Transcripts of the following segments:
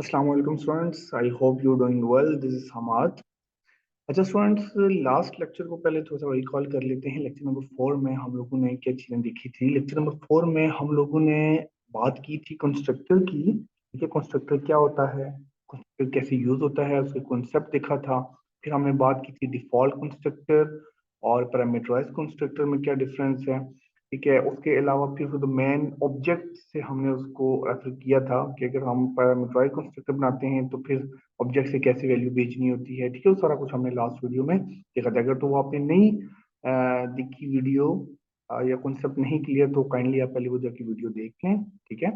Assalamu alaikum students. I hope you're doing well. This is Hamad. अच्छा students, last lecture को पहले थोड़ा सा रिकॉल कर लेते हैं। लेक्चर नंबर 4 में हम लोगों ने क्या चीजें देखी थी। लेक्चर नंबर 4 में हम लोगों ने बात की थी कंस्ट्रक्टर की। ठीक है, कंस्ट्रक्टर क्या होता है, कंस्ट्रक्टर कैसे यूज होता है, उसके कॉन्सेप्ट देखा था। फिर हमने बात की थी डिफॉल्ट कंस्ट्रक्टर और पैरामीटराइज कंस्ट्रक्टर में क्या डिफरेंस है। ठीक है, उसके अलावा फिर तो मेन ऑब्जेक्ट से हमने उसको रेफर किया था कि अगर हम पैरामीटराइज कंस्ट्रक्टर बनाते हैं तो फिर ऑब्जेक्ट से कैसे वैल्यू भेजनी होती है। ठीक है, वो सारा कुछ हमने लास्ट वीडियो में देखा था। अगर तो वो आपने नहीं देखी वीडियो या कॉन्सेप्ट नहीं क्लियर तो काइंडली आप पहले वो जाके वीडियो देख लें। ठीक है,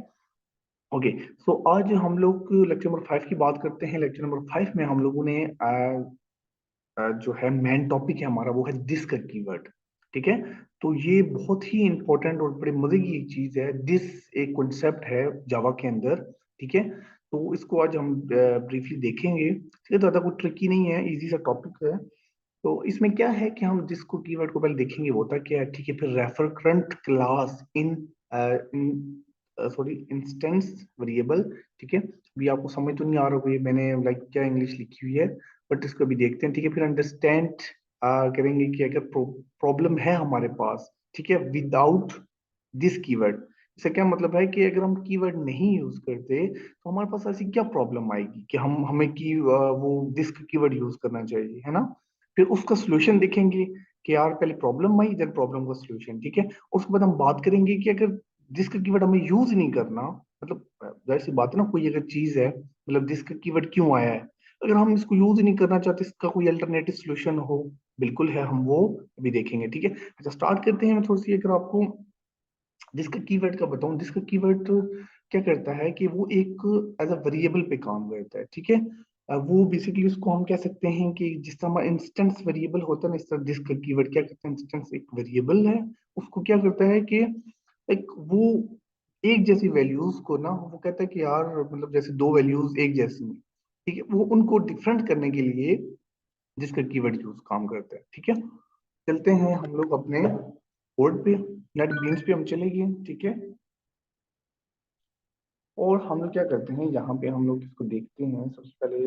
ओके। सो आज हम लोग लेक्चर नंबर 5 की बात करते हैं। लेक्चर नंबर 5 में हम लोगों ने जो है मेन टॉपिक है हमारा वो है दिस का कीवर्ड। ठीक है, तो ये बहुत ही इंपॉर्टेंट और बड़े मजे की एक चीज है। दिस एक कॉन्सेप्ट है जावा के अंदर। ठीक है, तो इसको आज हम ब्रीफली देखेंगे। ठीक है, तो ज्यादा कुछ ट्रिकी नहीं है, इजी सा टॉपिक है। तो इसमें क्या है कि हम दिस को कीवर्ड को पहले देखेंगे वो होता क्या है। ठीक है, फिर refer current class in sorry instance variable. ठीक है, अभी आपको समझ तो नहीं आ रहा होगा ये मैंने लाइक क्या इंग्लिश लिखी हुई है, बट इसको अभी देखते हैं। ठीक है, फिर अंडरस्टैंड करेंगे कि अगर प्रॉब्लम है हमारे पास, ठीक है, विदाउट दिस कीवर्ड। इसका क्या मतलब है कि अगर हम कीवर्ड नहीं यूज करते तो हमारे पास ऐसी क्या प्रॉब्लम आएगी कि हम हमें वो दिस कीवर्ड यूज करना चाहिए, है ना। फिर उसका सोल्यूशन देखेंगे कि यार पहले प्रॉब्लम आई देन प्रॉब्लम का सोल्यूशन। ठीक है, उसके बाद हम बात करेंगे कि अगर जिसका कीवर्ड हमें यूज नहीं करना, मतलब जाहिर सी बात है ना, कोई अगर चीज है मतलब जिसका कीवर्ड क्यों आया है, अगर हम इसको यूज नहीं करना चाहते, इसका कोई अल्टरनेटिव सोल्यूशन हो, बिल्कुल है, हम वो अभी देखेंगे। ठीक है, अच्छा स्टार्ट करते हैं। मैं थोड़ी सी अगर आपको जिसका कीवर्ड का बताऊं, जिसका कीवर्ड क्या करता है कि वो एक एज अ वेरिएबल पे काम करता है। ठीक है, वो बेसिकली उसको हम कह सकते हैं कि जिस तरह इंस्टेंस वेरिएबल होता है ना, इस तरह जिसका कीवर्ड क्या करता है, इंस्टेंस एक वेरिएबल है, उसको क्या करता है कि एक वो एक जैसी वैल्यूज को ना, वो कहता है कि यार मतलब जैसे दो वैल्यूज एक जैसी हैं, ठीक है, वो उनको डिफरेंट करने के लिए जिसका कीवर्ड यूज काम करता है। ठीक है, चलते हैं हम लोग अपने बोर्ड पे, नेट बीन्स पे हम चले गए। ठीक है, और हम लोग क्या करते हैं, यहाँ पे हम लोग इसको देखते हैं। सबसे पहले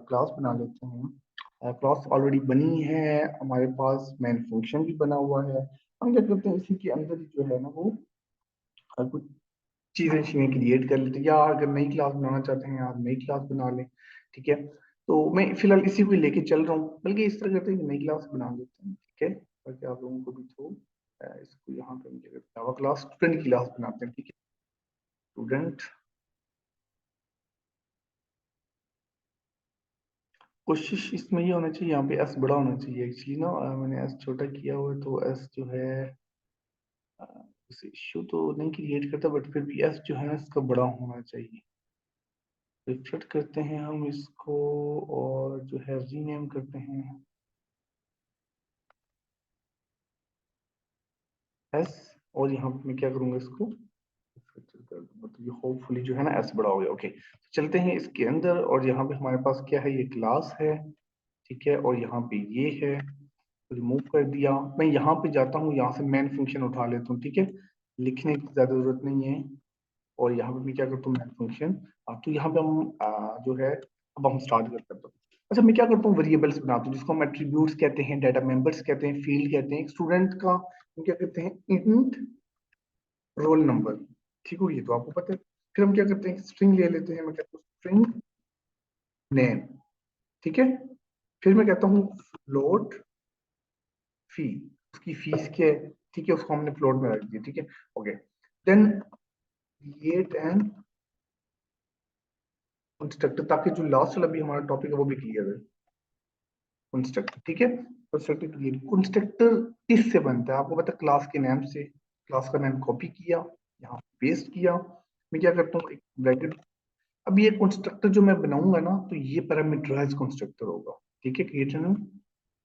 क्लास बना लेते हैं। क्लास ऑलरेडी बनी है हमारे पास, मेन फंक्शन भी बना हुआ है। हम क्या करते हैं, इसी के अंदर ही जो है ना वो कुछ चीजें चीजें क्रिएट कर लेते हैं, या अगर नई क्लास बनाना चाहते हैं आप नई क्लास बना लें। ठीक है, तो मैं फिलहाल इसी को लेके चल रहा हूँ, बल्कि इस तरह करते हैं कि नई क्लास बना लेते हैं। ठीक है, ताकि आप लोगों को भी थो इसको यहाँ पे जावा क्लास स्टूडेंट की क्लास बनाते हैं। ठीक है, स्टूडेंट, कोशिश इसमें ये होना चाहिए, यहाँ पे एस बड़ा होना चाहिए। एक्चुअली ना मैंने एस छोटा किया हुआ है, तो एस जो है इश्यू तो नहीं क्रिएट करता, बट फिर भी एस जो है ना इसका बड़ा होना चाहिए। रिफ्रेश करते हैं हम इसको, और जो है रीनेम करते हैं एस, और यहाँ पे मैं क्या करूंगा इसको मतलब ये होपफुली जो है ना एस बड़ा हो गया। ओके, तो चलते हैं इसके अंदर, और यहाँ पे हमारे पास क्या है, ये क्लास है। ठीक है, और यहाँ पे ये है, रिमूव कर दिया। मैं यहाँ पे जाता हूँ, यहाँ से मेन फंक्शन उठा लेता हूँ। ठीक है, लिखने की ज्यादा जरूरत नहीं है, और यहाँ पे मैं क्या करता हूँ, मेन फंक्शन। तो यहाँ पे हम जो है अब हम स्टार्ट करते हैं। अच्छा, मैं क्या करता हूँ, वेरिएबल्स बनाता हूँ जिसको हम एट्रीब्यूट्स कहते हैं, डाटा मेंबर्स कहते हैं, फील्ड कहते हैं। स्टूडेंट का हम क्या कहते हैं, इंट रोल नंबर। ठीक हो, ये तो आपको पता है। फिर हम क्या करते हैं, स्ट्रिंग ले लेते हैं। मैं कहता हूँ स्ट्रिंग नेम। ठीक है, फिर मैं कहता हूँ फ्लोट फी, उसकी फीस क्या है। ठीक है, उसको हमने फ्लोट में रख दिया। ठीक है, okay. Then create and constructor, ताकि जो लास्ट वाला भी हमारा टॉपिक है वो भी क्लियर है। कंस्ट्रक्टर, ठीक है, कंस्ट्रक्टर क्लियर। कंस्ट्रक्टर किससे बनता है, आपको पता है, क्लास के नाम से। क्लास का नाम कॉपी किया, यहाँ पेस्ट किया। मैं क्या करता हूँ, एक ब्रैकेट। अब ये कंस्ट्रक्टर जो मैं बनाऊंगा ना, तो ये पैरामीटराइज कंस्ट्रक्टर होगा। ठीक है, क्रिएट यहाँ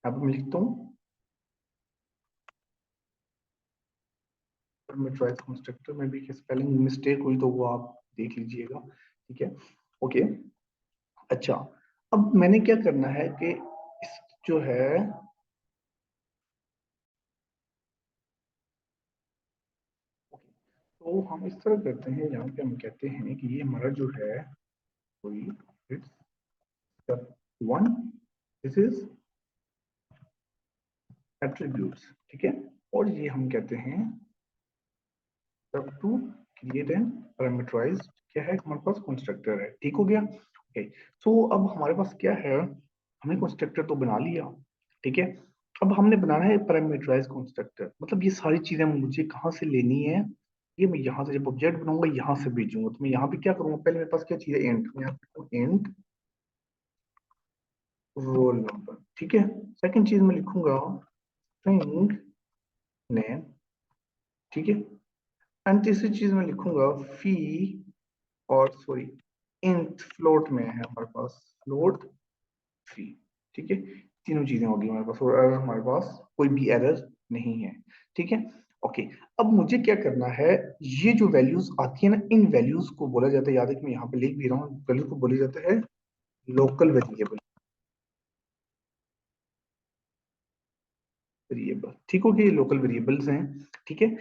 पे मैं लिखता हूँ पैरामीटराइज कंस्ट्रक्टर में भी स्पेलिंग मिस्टेक हुई तो वो आप देख लीजिएगा। ठीक है, ओके। अच्छा, अब मैंने क्या करना है कि इस जो है, तो हम इस तरह करते हैं, यहाँ पे हम कहते हैं कि ये हमारा जो है it's step 1, this is attributes, ठीक है। और ये हम कहते हैं स्टेप 2, क्रिएट एंड पैरामीटराइज, क्या है हमारे पास कंस्ट्रक्टर है, ठीक हो गया। ओके, सो अब हमारे पास क्या है, हमने कंस्ट्रक्टर तो बना लिया, ठीक है। अब हमने बनाना है पैरामीटराइज कंस्ट्रक्टर, मतलब ये सारी चीजें मुझे कहाँ से लेनी है, ये मैं यहाँ से जब ऑब्जेक्ट बनाऊंगा यहाँ से भेजूंगा, तो मैं यहाँ पे क्या करूंगा, पहले मेरे पास क्या चीज है, इंट, मैं यहाँ पे इंट रोल नंबर, ठीक है। सेकंड चीज मैं लिखूंगा स्ट्रिंग नेम, ठीक है। एंड तीसरी चीज मैं लिखूंगा फी, और सॉरी इंट फ्लोट में है हमारे पास फ्लोट फी, ठीक है। तीनों चीजें होगी हमारे पास, और अगर हमारे पास कोई भी एरर नहीं है, ठीक है। ओके, अब मुझे क्या करना है, ये जो वैल्यूज आती है ना, इन वैल्यूज को बोला जाता है, याद है कि मैं यहाँ पे लिख भी रहा हूँ, वैल्यूज को बोला जाता है लोकल वेरिएबल, वेरिएबल, ठीक हो गया, ये लोकल वेरिएबल्स हैं, ठीक है।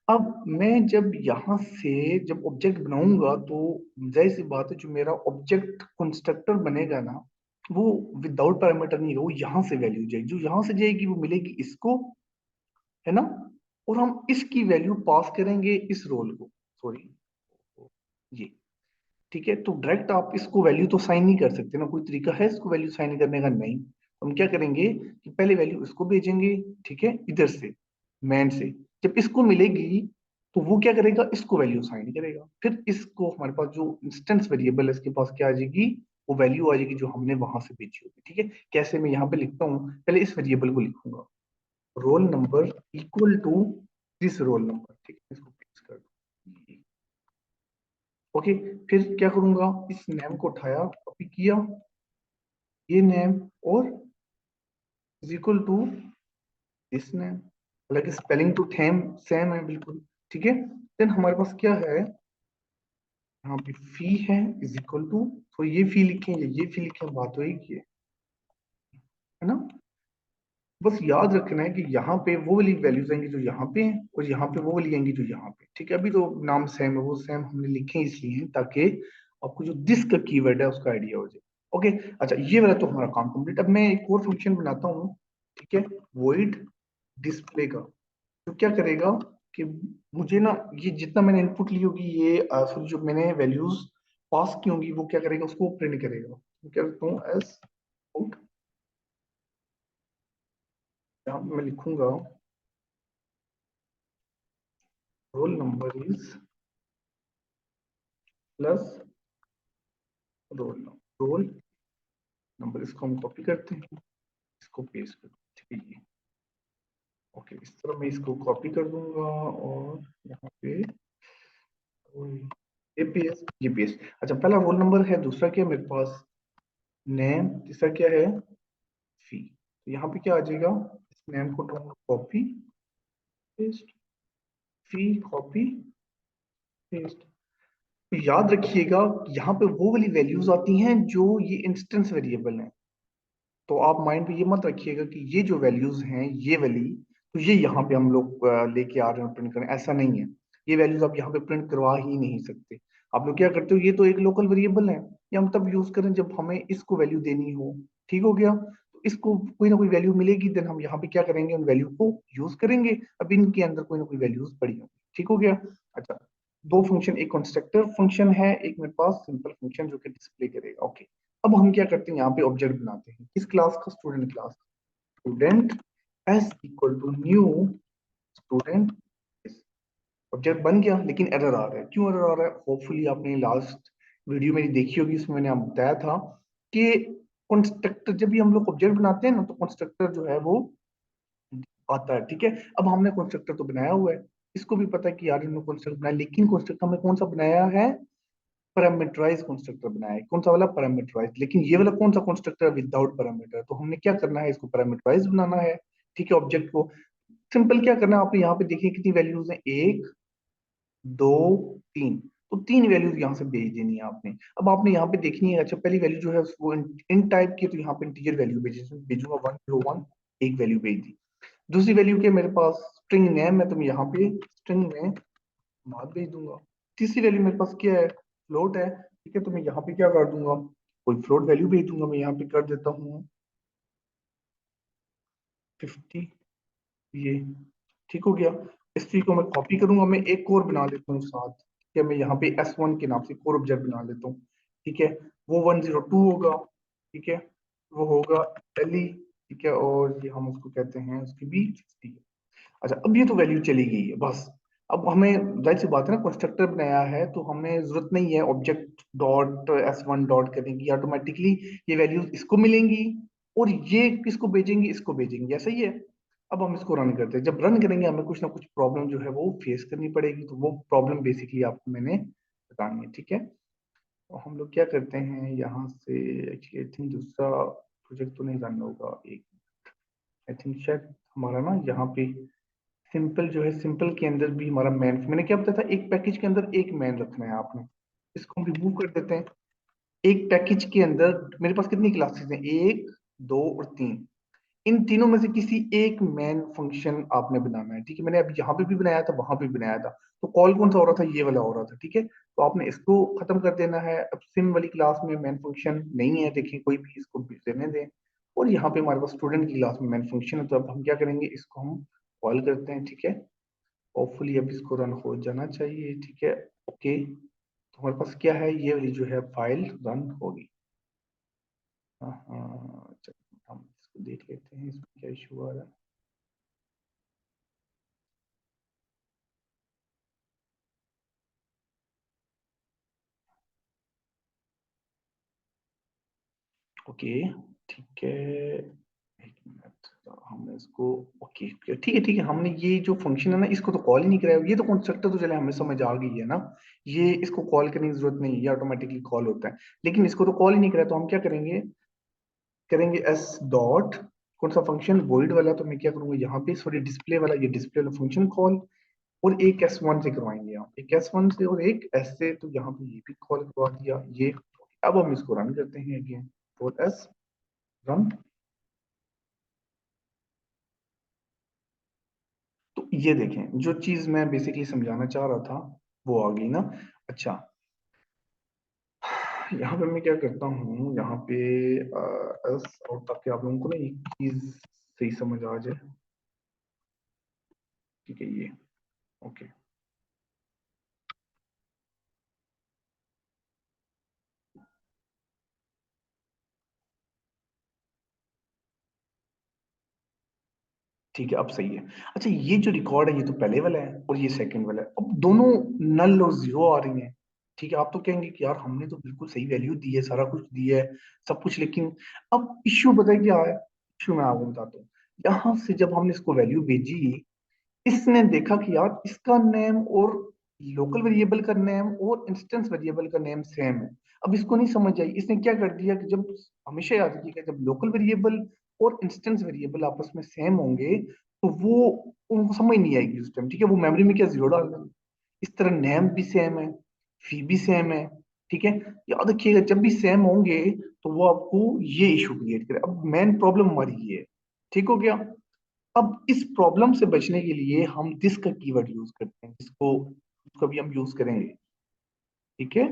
अब मैं जब यहाँ से जब ऑब्जेक्ट बनाऊंगा तो जाहिर सी बात है, जो मेरा ऑब्जेक्ट कंस्ट्रक्टर बनेगा ना, वो विदाउट पैरामीटर नहीं है, वो यहाँ से वैल्यू जाएगी, जो यहाँ से जाएगी वो मिलेगी इसको, है ना। और हम इसकी वैल्यू पास करेंगे इस रोल को, सॉरी ये, ठीक है। तो डायरेक्ट आप इसको वैल्यू तो साइन नहीं कर सकते ना, कोई तरीका है इसको वैल्यू साइन करने का, नहीं। हम क्या करेंगे कि पहले वैल्यू इसको भेजेंगे, ठीक है, इधर से मैन से, जब इसको मिलेगी तो वो क्या करेगा, इसको वैल्यू साइन करेगा, फिर इसको हमारे पास जो इंस्टेंस वेरिएबल है इसके पास क्या आ जाएगी, वो वैल्यू आ जाएगी जो हमने वहां से भेजी होगी, ठीक है। कैसे, मैं यहाँ पे लिखता हूँ, पहले इस वेरिएबल को लिखूंगा, roll number equal to this roll number, ठीक है, इसको फिक्स कर दो, ओके। फिर क्या करूंगा, इस नेम को उठाया, कॉपी किया, ये नेम, और is equal to this name, हालांकि स्पेलिंग तो थेम सेम है बिल्कुल, ठीक है। देन हमारे पास क्या है, यहाँ पे फी है, इज इक्वल टू, तो ये फी लिखें या ये फी लिखें, बात वही है ना। बस याद रखना है कि यहाँ पे वो वाली वैल्यूज आएंगी जो यहाँ पे हैं, और यहाँ पे वो वाली आएंगी जो यहाँ पे, ठीक है। अभी तो नाम सेम है, वो सेम हमने लिखे इसलिए हैं ताकि आपको जो दिस का कीवर्ड है उसका आइडिया हो जाए, ओके। अच्छा, ये वाला तो हमारा काम कंप्लीट। अब मैं एक और फंक्शन बनाता हूँ, ठीक है, वॉइड डिस्प्ले का, तो क्या करेगा कि मुझे ना ये जितना मैंने इनपुट ली होगी, ये सॉरी जो मैंने वैल्यूज पास की होंगी, वो क्या करेगा, उसको प्रिंट करेगा, तो क्या करता हूँ एस आउट, यहाँ पे मैं लिखूंगा roll number is plus roll number, इसको हम कॉपी करते हैं, इसको पेस्ट कर, ठीक है, ये ओके। इस तरह मैं इसको कॉपी कर दूंगा, और यहाँ पे ये पेस्ट, अच्छा, पहला रोल नंबर है, दूसरा क्या है मेरे पास नेम, तीसरा क्या है फी, तो यहाँ पे क्या आ जाएगा, इस नेम को कॉपी पेस्ट, फी कॉपी पेस्ट। तो याद रखिएगा, यहाँ पे वो वाली वैल्यूज आती हैं जो ये इंस्टेंस वेरिएबल है, तो आप माइंड में ये मत रखिएगा कि ये जो वैल्यूज हैं ये वाली, तो ये यहाँ पे हम लोग लेके आ रहे हैं प्रिंट करें, ऐसा नहीं है। ये वैल्यूज आप यहाँ पे प्रिंट करवा ही नहीं सकते। आप लोग क्या करते हो, ये तो एक लोकल वेरिएबल है, ये हम तब यूज करें जब हमें इसको वैल्यू देनी हो, ठीक हो गया। तो इसको कोई ना कोई वैल्यू मिलेगी, देन हम यहाँ पे क्या करेंगे, उन वैल्यू को यूज करेंगे। अब इनके अंदर कोई ना कोई वैल्यूज पड़ी होंगी, ठीक हो गया। अच्छा, दो फंक्शन, एक कंस्ट्रक्टर फंक्शन है, एक मेरे पास सिंपल फंक्शन जो कि डिस्प्ले करेगा, ओके। अब हम क्या करते हैं, यहाँ पे ऑब्जेक्ट बनाते हैं, किस क्लास का, student class, student s equal to new student, object बन गया, लेकिन एरर आ रहा है, क्यों एरर आ रहा है, होपफुली आपने लास्ट वीडियो मेरी देखी होगी, इसमें मैंने आपको बताया था कि कंस्ट्रक्टर जब भी हम लोग ऑब्जेक्ट बनाते हैं ना, तो कंस्ट्रक्टर जो है वो आता है, ठीक है। अब हमने कंस्ट्रक्टर तो बनाया हुआ है, इसको भी पता है कि यार इन्होंने कंस्ट्रक्टर बनाया, लेकिन कंस्ट्रक्टर हमने कौन सा बनाया है, पैरामीटराइज कंस्ट्रक्टर बनाया है, कौन सा वाला, पैरामीटराइज। लेकिन ये वाला कौन सा कंस्ट्रक्टर, विदाउट पैरामीटर, तो हमने क्या करना है, इसको पैरामीटराइज बनाना है, ठीक है। ऑब्जेक्ट को सिंपल क्या करना है, आप यहाँ पे देखिए कितनी वैल्यूज हैं, एक, दो, तीन, तो तीन वैल्यूज यहाँ से भेज देनी है आपने। अब आपने यहाँ पे देखनी है, अच्छा पहली वैल्यू जो है वो इन टाइप की, तो यहाँ पे इंटीजर वैल्यू भेजूंगा 101, एक वैल्यू भेज दी। दूसरी वैल्यू के मेरे पास स्ट्रिंग नेम है, तो मैं यहाँ पे स्ट्रिंग में मार्क भेज दूंगा। तीसरी वैल्यू मेरे पास क्या है, फ्लोट है, ठीक है, तो मैं यहाँ पे क्या कर दूंगा, कोई फ्लोट वैल्यू भेज दूंगा, मैं यहाँ पे कर देता हूँ 50, ये ठीक हो गया। इस चीज को मैं कॉपी करूंगा, मैं एक और बना लेता हूँ साथ, ठीक है, मैं यहाँ पे S1 के नाम से एक और ऑब्जेक्ट बना लेता हूँ। ठीक है, वो 102 होगा। ठीक है, वो होगा LE। ठीक है, और ये हम उसको कहते हैं उसकी भी 50 है। अच्छा, अब ये तो वैल्यू चली गई है बस। अब हमें जाहिर सी बात है ना, कंस्ट्रक्टर बनाया है तो हमें जरूरत नहीं है ऑब्जेक्ट डॉट S1 डॉट करने की, ऑटोमेटिकली ये वैल्यूज इसको मिलेंगी और ये किसको भेजेंगी, इसको भेजेंगी, ऐसा ही है। अब हम इसको रन करते हैं, जब रन करेंगे हमें कुछ ना कुछ प्रॉब्लम जो है वो फेस करनी पड़ेगी, तो वो प्रॉब्लम बेसिकली आपको मैंने बतानी है। ठीक है, तो हम लोग क्या करते हैं यहाँ से, एक्चुअली आई थिंक दूसरा प्रोजेक्ट तो नहीं रन होगा, एक आई थिंक शायद हमारा ना यहाँ पे सिंपल जो है, सिंपल के अंदर भी हमारा मैन, मैंने क्या बताया था, एक पैकेज के अंदर एक मैन रखना है आपने। इसको हम रिमूव कर देते हैं। एक पैकेज के अंदर मेरे पास कितनी क्लासेस हैं, एक, दो और तीन। इन तीनों में से किसी एक मेन फंक्शन आपने बनाना है। ठीक है, मैंने अब यहाँ पे भी बनाया था, वहां पे भी बनाया था, तो कॉल कौन सा हो रहा था, ये वाला हो रहा था। ठीक है, तो आपने इसको खत्म कर देना है। अब सिम वाली क्लास में मेन फंक्शन नहीं है, देखिए कोई भी, इसको भी देने दें। और यहाँ पे हमारे पास स्टूडेंट की क्लास में मेन फंक्शन है, तो अब हम क्या करेंगे, इसको हम कॉल करते हैं। ठीक है, होपफुली अब इसको रन हो जाना चाहिए। ठीक है, ओके, तो हमारे पास क्या है, ये वाली जो है फाइल रन होगी। हाँ हाँ, चलो हम इसको देख लेते हैं, इसमें क्या इशू आ रहा है। ओके, ठीक है, एक मिनट, तो हमने इसको, ओके ठीक है, ठीक है, हमने ये जो फंक्शन है ना, इसको तो कॉल ही नहीं कराया, ये तो कंस्ट्रक्टर तो चले हमें समझ आ गई है ना, ये इसको कॉल करने की जरूरत नहीं है, ये ऑटोमेटिकली कॉल होता है। लेकिन इसको तो कॉल ही नहीं कराया, तो हम क्या करेंगे, करेंगे एस डॉट, कौन सा फंक्शन, वॉइड वाला, तो मैं क्या करूंगा यहाँ पे, सॉरी डिस्प्ले वाला, ये डिस्प्ले वाला फंक्शन कॉल, और एक S1 से करवाएंगे यहाँ, एक S1 से और एक S से, तो यहाँ पे ये भी कॉल करवा दिया ये। अब हम इसको रन करते हैं अगेन, और S रन। तो ये देखें, जो चीज मैं बेसिकली समझाना चाह रहा था वो आ गई ना। अच्छा, यहाँ पे मैं क्या करता हूँ, यहाँ पे एस, और ताकि आप लोगों को ना एक चीज सही समझ आ जाए। ठीक है, ये ओके, ठीक है, अब सही है। अच्छा, ये जो रिकॉर्ड है ये तो पहले वाला है और ये सेकंड वाला है, अब दोनों नल और जीरो आ रही हैं। ठीक है, आप तो कहेंगे कि यार हमने तो बिल्कुल सही वैल्यू दी है, सारा कुछ दिया है, सब कुछ, लेकिन अब इश्यू पता है क्या है, इश्यू मैं आपको बताता हूँ। यहाँ से जब हमने इसको वैल्यू भेजी, इसने देखा कि यार इसका नेम और लोकल वेरिएबल का नेम और इंस्टेंस वेरिएबल का नेम सेम है। अब इसको नहीं समझ आई, इसने क्या कर दिया कि जब, हमेशा याद रखिएगा, जब लोकल वेरिएबल और इंस्टेंस वेरिएबल आपस में सेम होंगे तो वो उनको समझ नहीं आएगी उस टाइम। ठीक है, वो मेमोरी में क्या जीरो डाल देंगे। इस तरह नेम भी सेम है, फी भी सेम है। ठीक है, याद रखिएगा जब भी सेम होंगे तो वो आपको ये इशू क्रिएट करे। अब मेन प्रॉब्लम हमारी ये है। ठीक हो गया। अब इस प्रॉब्लम से बचने के लिए हम दिस का कीवर्ड यूज करते हैं, जिसको उसको भी हम यूज करेंगे। ठीक है,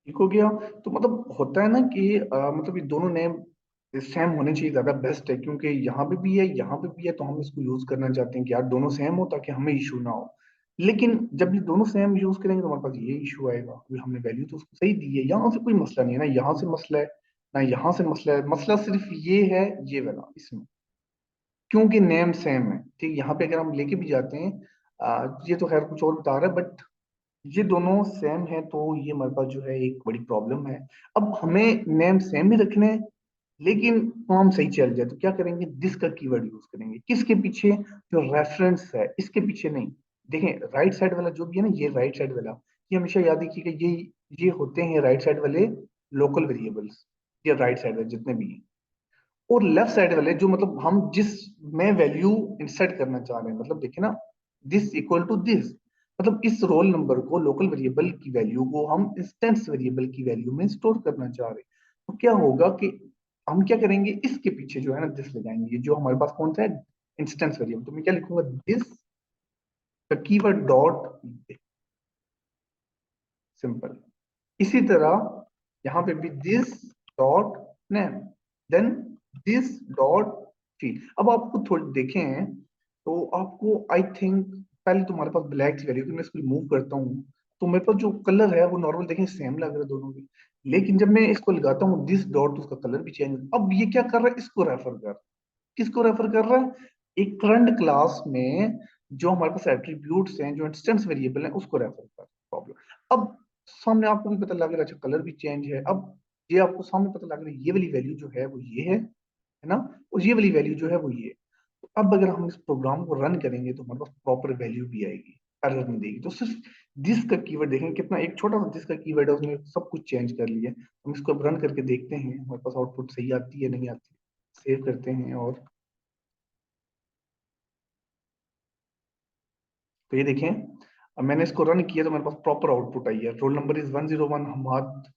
ठीक हो गया। तो मतलब होता है ना कि मतलब ये दोनों नेम सेम होने चाहिए, ज्यादा बेस्ट है, क्योंकि यहाँ पे भी है, यहाँ पे भी है, तो हम इसको यूज करना चाहते हैं कि यार दोनों सेम हो ताकि हमें इशू ना हो। लेकिन जब ये दोनों सेम यूज करेंगे तो हमारे पास ये इशू आएगा कि हमने वैल्यू तो उसको सही दी है, यहाँ से कोई मसला नहीं है ना, यहाँ से मसला है ना, यहाँ से मसला है, मसला सिर्फ ये है, ये वाला इसमें, क्योंकि नेम सेम है। ठीक, यहाँ पे अगर हम लेके भी जाते हैं, ये तो खैर कुछ और बता रहा है, बट ये दोनों सेम है, तो ये हमारे पास जो है एक बड़ी प्रॉब्लम है। अब हमें नेम सेम ही रखने हैं, लेकिन काम सही चल जाए तो क्या करेंगे, दिस का कीवर्ड यूज करेंगे, किसके पीछे, जो रेफरेंस है इसके पीछे नहीं। देखें, राइट साइड वाला जो भी है ना, ये राइट साइड वाला, ये हमेशा याद रखिएगा, ये होते हैं राइट साइड वाले लोकल वेरिएबल्स, ये राइट साइड वाले जितने भी हैं। और लेफ्ट साइड वाले जो, मतलब हम जिस में वैल्यू इंसर्ट करना चाह रहे हैं, मतलब देखिए ना, दिस इक्वल टू दिस, मतलब इस रोल नंबर को, लोकल वेरिएबल की वैल्यू को हम इंस्टेंस वेरिएबल की वैल्यू में स्टोर करना चाह रहे हैं। तो क्या होगा कि हम क्या करेंगे, इसके पीछे जो है ना दिस लगाएंगे, जो हमारे पास कौन सा है, इंस्टेंस वेरिएबल, तो मैं क्या लिखूंगा, this the keyword dot, simple. इसी तरह यहाँ पे भी this dot name, then this dot field. अब आपको थोड़ी देखें तो आपको आई थिंक पहले तुम्हारे पास ब्लैक की वैल्यू, मैं इसको रिमूव करता हूँ तो मेरे पास जो कलर है वो नॉर्मल देखें सेम लग रहा है दोनों के। लेकिन जब मैं इसको लगाता हूँ दिस डॉट, उसका कलर भी चेंज। अब ये क्या कर रहा है, इसको रेफर कर, किसको रेफर कर रहा है, एक करंट क्लास में जो हमारे पास एट्रीब्यूट्स हैं, जो इंस्टेंस वेरिएबल हैं, उसको रेफर कर प्रॉब्लम। अब सामने आपको भी पता लग रहा है, अच्छा कलर भी चेंज है। अब ये आपको सामने पता लग रहा है ये वाली वैल्यू जो है वो ये है ना, और ये वाली वैल्यू जो है वो ये। तो अब अगर हम इस प्रोग्राम को रन करेंगे तो हमारे पास प्रॉपर वैल्यू भी आएगी, एरर नहीं देगी। तो सिर्फ दिस का कीवर्ड देखेंगे कितना एक छोटा सा दिस का कीवर्ड है, उसने सब कुछ चेंज कर लिया। हम इसको अब रन करके देखते हैं हमारे पास आउटपुट सही आती है नहीं आती। सेव करते हैं और तो ये देखें, अब मैंने इसको रन किया तो मेरे पास प्रॉपर आउटपुट आई है। Roll number is 101 Hammad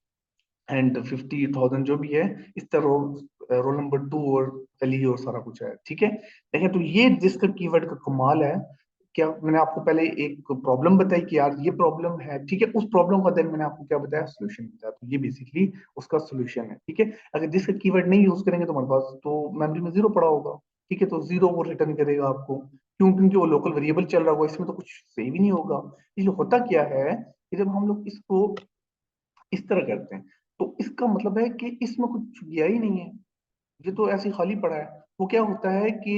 and 50,000 जो भी है। इस तरह रोल नंबर 2 और अली और सारा कुछ है, ठीक है। देखें तो ये जिसका कीवर्ड का कमाल है, क्या मैंने आपको पहले एक प्रॉब्लम बताई कि यार ये प्रॉब्लम है, ठीक है। उस प्रॉब्लम का देन मैंने आपको क्या बताया, सोल्यूशन बताया। तो ये बेसिकली उसका सोल्यूशन है, ठीक है। अगर जिसका कीवर्ड नहीं यूज करेंगे तो हमारे पास तो मेमोरी में जीरो पड़ा होगा, ठीक है। तो जीरो वो रिटर्न करेगा आपको, क्यों, क्योंकि वो लोकल वेरिएबल चल रहा होगा, इसमें तो कुछ सेव ही नहीं होगा। इसलिए होता क्या है कि जब हम लोग इसको इस तरह करते हैं तो इसका मतलब है कि इसमें कुछ गया ही नहीं है, ये तो ऐसे ही खाली पड़ा है। वो क्या होता है कि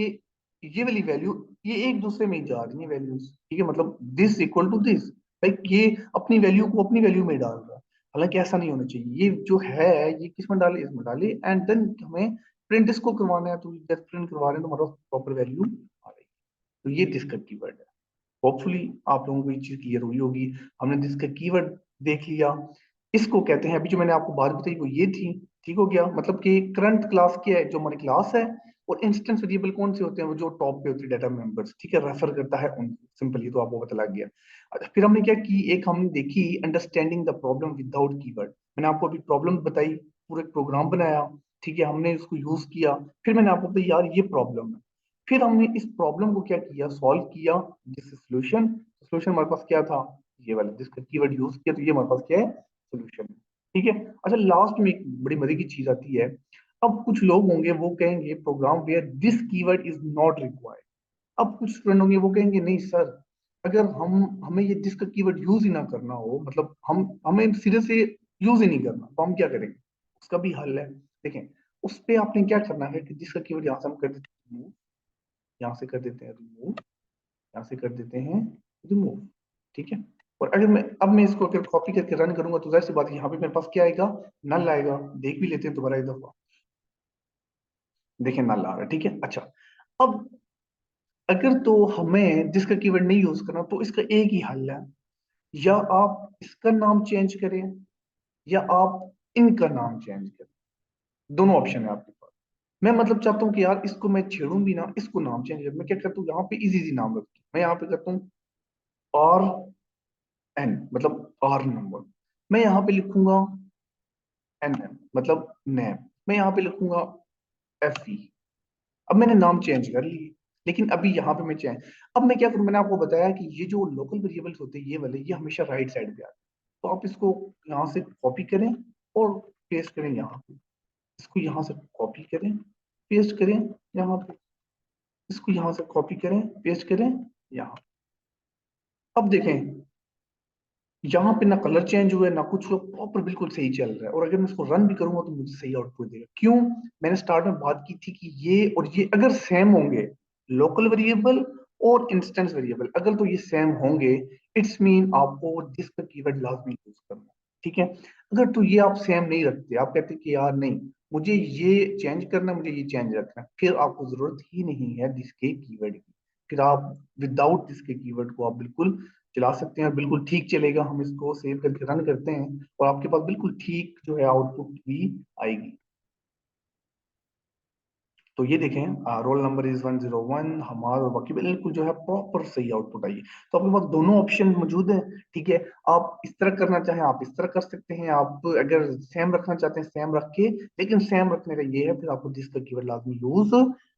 ये वाली वैल्यू ये एक दूसरे में ही जा रही है वैल्यूज, ठीक है। मतलब this equal to this, like ये अपनी वैल्यू को अपनी वैल्यू में डाल रहा है। हालांकि ऐसा नहीं होना चाहिए, ये जो है ये किसमें डाले, इसमें डाले, एंड देन हमें प्रिंट इसको करवाना है। तो जब प्रिंट करवा रहे हैं तो हमारा प्रॉपर वैल्यू आ रही है। तो ये दिस का कीवर्ड है। होपफुली आप लोगों को ये चीज क्लियर हुई होगी। हमने जिसका कीवर्ड देख लिया, इसको कहते हैं, अभी जो मैंने आपको बात बताई वो ये थी, ठीक हो गया। मतलब कि करंट क्लास क्या है, जो हमारी क्लास है, और इंस्टेंस वेरिएबल कौन से होते हैं, वो जो टॉप पे होते हैं डाटा मेंबर्स, ठीक है, रेफर करता है उन, सिंपली तो आपको पता लग गया। अच्छा, फिर हमने क्या की, एक हमने देखी understanding the problem without keyword. मैंने आपको अभी प्रॉब्लम बताई, पूरा एक प्रोग्राम बनाया, ठीक है, हमने इसको यूज किया। फिर मैंने आपको बताया यार ये प्रॉब्लम है। फिर हमने इस प्रॉब्लम को क्या किया, सॉल्व किया, जिस सोल्यूशन, सोल्यूशन हमारे पास क्या था, ये वाला जिसका कीवर्ड यूज किया, तो ये हमारे पास क्या है, सोल्यूशन, ठीक है। अच्छा, लास्ट में एक बड़ी मजे की चीज आती है। अब कुछ लोग होंगे वो कहेंगे program where this keyword is not required. अब कुछ स्टूडेंट होंगे वो कहेंगे नहीं सर, अगर हम हमें ये दिस का कीवर्ड यूज ही ना करना हो, मतलब हम हमें सिरे से यूज ही नहीं करना, तो हम क्या करेंगे, उसका भी हल है। देखें, उस पे आपने क्या करना है कि जिसका कीवर्ड यहाँ से हम कर देते हैं, यहाँ से कर देते हैं रिमूव, यहाँ से कर देते हैं रिमूव, ठीक है। और अगर मैं इसको अगर कॉपी करके रन करूंगा तो जाहिर सी बात है यहाँ पे मेरे पास क्या आएगा, नल आएगा। देख भी लेते हैं दोबारा एक दफा, देखें नल आ रहा है, ठीक है। अच्छा, अब अगर तो हमें जिसका कीवर्ड नहीं यूज करना तो इसका एक ही हल है, या आप इसका नाम चेंज करें या आप इनका नाम चेंज करें। दोनों ऑप्शन है आपके पास। मैं मतलब चाहता हूँ कि यार इसको मैं छेड़ूं भी ना, इसको नाम चेंज कर, मैं क्या करता हूँ यहाँ पे इजी इजी नाम रखता हूँ। मैं यहाँ पे करता हूँ आर एन, मतलब आर नंबर। मैं यहाँ पे लिखूंगा एन एम, मतलब नैम। मैं यहाँ पे लिखूंगा एफ ई। अब मैंने नाम चेंज कर लिए, लेकिन अभी यहाँ पे मैं चेंज, अब मैं क्या करूँ, मैंने आपको बताया कि ये जो लोकल वेरिएबल्स होते हैं ये वाले, ये हमेशा राइट साइड पे आते हैं। तो आप इसको यहाँ से कॉपी करें और पेस्ट करें यहाँ पे। इसको यहाँ से कॉपी करें, पेस्ट करें यहाँ पे, इसको यहाँ से कॉपी करें, पेस्ट करें यहाँ। अब देखें, यहाँ पे ना कलर चेंज हुआ है ना कुछ हुआ, प्रॉपर बिल्कुल सही चल रहा है। और अगर मैं इसको रन भी करूंगा तो मुझे सही आउटपुट देगा। क्यों, मैंने स्टार्ट में बात की थी कि ये और ये अगर सेम होंगे, लोकल वेरिएबल और इंस्टेंस वेरिएबल अगर तो ये सेम होंगे, इट्स मीन आपको दिस का कीवर्ड लाजमी यूज करना है, ठीक है। अगर तो ये आप सेम नहीं रखते, आप कहते कि यार नहीं, मुझे ये चेंज करना, मुझे ये चेंज रखना, फिर आपको जरूरत ही नहीं है दिस के कीवर्ड की। फिर आप विदाउट दिस के कीवर्ड को आप बिल्कुल चला सकते हैं और बिल्कुल ठीक चलेगा। हम इसको सेव करके रन करते हैं और आपके पास बिल्कुल ठीक जो है आउटपुट भी आएगी। तो ये देखें, रोल नंबर इज 101 हमारा, और बाकी बिल्कुल जो है प्रॉपर सही आउटपुट आई। तो आपके पास दोनों ऑप्शन मौजूद है, ठीक है। आप इस तरह करना चाहें आप इस तरह कर सकते हैं, आप अगर सेम रखना चाहते हैं सेम रख के, लेकिन सेम रखने का ये है फिर आपको जिसका कीवर्ड लाजमी यूज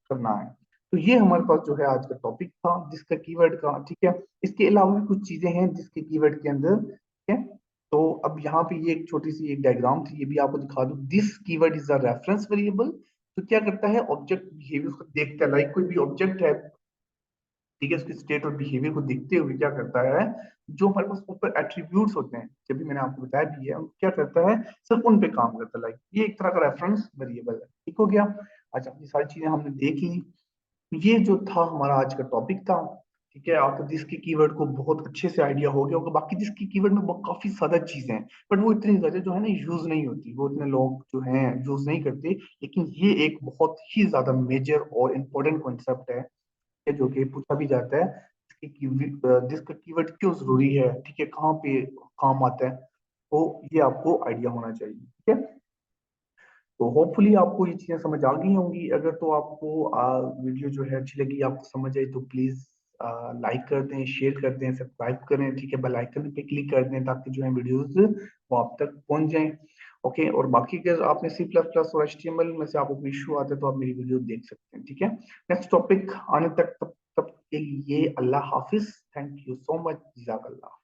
करना है। तो ये हमारे पास जो है आज का टॉपिक था जिसका कीवर्ड का, ठीक है। इसके अलावा भी कुछ चीजें हैं जिसके कीवर्ड के अंदर, ठीक है। तो अब यहाँ पे ये एक छोटी सी एक डायग्राम थी, ये भी आपको दिखा दूं। This keyword is a reference variable. तो क्या करता है, ऑब्जेक्ट बिहेवियर को देखता है, लाइक कोई भी ऑब्जेक्ट है, ठीक है, उसके स्टेट और बिहेवियर को देखते हुए क्या करता है, जो हमारे पास ऊपर एट्रीब्यूट्स होते हैं, जब भी मैंने आपको बताया भी है, क्या करता है, सिर्फ उन पे काम करता है। लाइक ये एक तरह का रेफरेंस वेरिएबल है, ठीक हो गया। अच्छा, ये सारी चीजें हमने देख ली। ये जो था हमारा आज का टॉपिक था, ठीक है। आपको दिस के कीवर्ड को बहुत अच्छे से आइडिया हो गया होगा। बाकी दिस के कीवर्ड में काफी ज्यादा चीजें हैं, बट वो इतनी ज्यादा जो है ना यूज नहीं होती, वो इतने लोग जो हैं यूज नहीं करते। लेकिन ये एक बहुत ही ज्यादा मेजर और इम्पोर्टेंट कॉन्सेप्ट है, जो कि पूछा भी जाता है। जिसका कीवर्ड क्यों जरूरी है, ठीक है, कहाँ पे काम आता है, तो ये आपको आइडिया होना चाहिए, ठीक है। तो होपफुली आपको ये चीजें समझ आ गई होंगी। अगर तो आपको वीडियो जो है अच्छी लगी, आपको समझ आई, तो प्लीज लाइक कर दें, शेयर कर दें, सब्सक्राइब करें, ठीक है। बेल आइकन पे क्लिक कर दें ताकि जो है वीडियोस वो आप तक पहुंच जाएं। ओके, और बाकी अगर आपने सी प्लस प्लस और HTML में से आपको कोई इशू आता है तो आप मेरी वीडियो देख सकते हैं, ठीक है। नेक्स्ट टॉपिक आने तक, तब तब के लिए अल्लाह हाफिज। थैंक यू सो मच, जज़ाकल्लाह।